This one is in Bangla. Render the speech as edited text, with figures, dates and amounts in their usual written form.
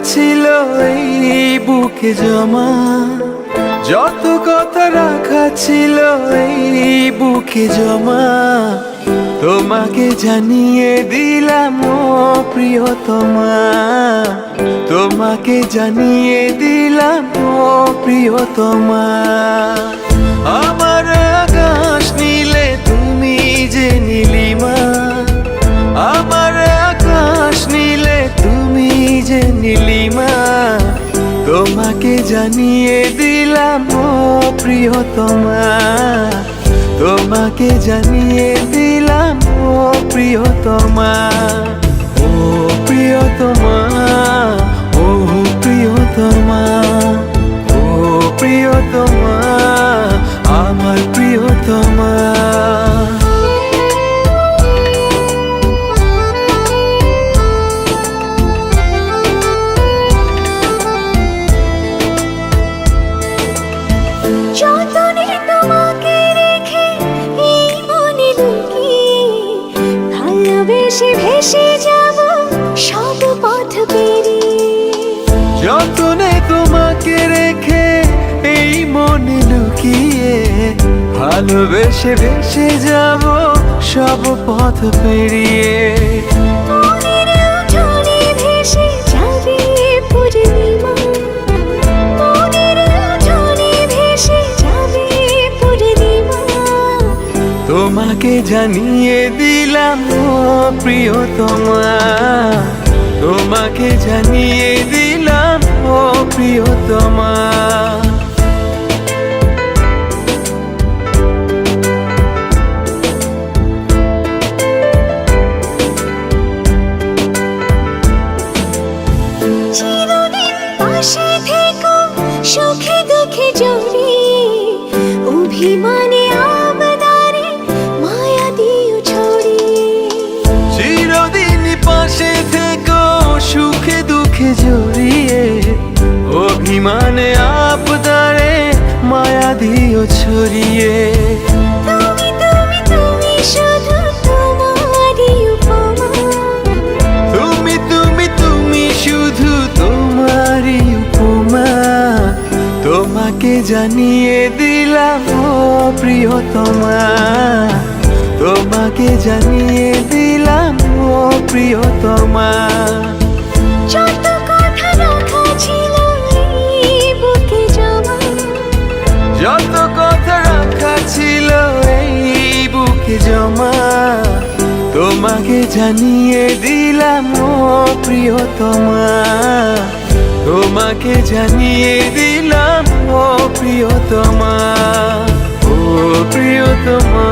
ছিল এই বুকে জমা, যত কথা রাখা ছিল এই বুকে জমা, তোমাকে জানিয়ে দিলাম ও প্রিয়তমা, তোমাকে জানিয়ে দিলাম ও প্রিয়তমা। আমার আকাশ নীলে তুমি যে নীলিমা, আমার আকাশ নীলে তুমি যে নীলিমা, তোমাকে জানিয়ে দিলাম ও প্রিয়তমা, তোমাকে জানিয়ে দিলাম ও প্রিয়তমা। ও প্রিয়তমা, ও প্রিয়তমা, ও প্রিয়তমা, আমার প্রিয়তমা। যতনে তোমাকে রেখে এই মনে লুকিয়ে, ভালোবেসে ভেসে যাব সব পথ পেরিয়ে। যতনে তোমাকে রেখে এই মনে লুকিয়ে, ভালোবেসে ভেসে যাব সব পথ পেরিয়ে। মনের উঠোনে ভেসে যাবে পূর্ণিমা, মনের উঠোনে ভেসে যাবে পূর্ণিমা, তোমাকে জানিয়ে দিলাম ও প্রিয়তমা, তোমাকে জানিয়ে দিলাম ও প্রিয়তমা। চিরদিন পাশে থেকো সুখে দুঃখে জড়িয়ে, অভিমানে আবদারে মায়া দিও ছড়িয়ে। চিরদিন পাশে থেকো সুখে দুঃখে জড়িয়ে, অভিমানে আবদারে মায়া দিও ছড়িয়ে। তুমি তুমি তুমি শুধু তোমারই উপমা, তুমি তুমি তুমি শুধু তোমারই উপমা, তোমাকে জানিয়ে দিলাম ও প্রিয়তমা, তোমাকে জানিয়ে দিলাম ও প্রিয়তমা। যত কথা রাখা ছিল এই বুকে জমা, যত কথা রাখা ছিল এই বুকে জমা, তোমাকে জানিয়ে দিলাম ও প্রিয়তমা, তোমাকে জানিয়ে দিলাম ও প্রিয়তমা, ও প্রিয়তমা।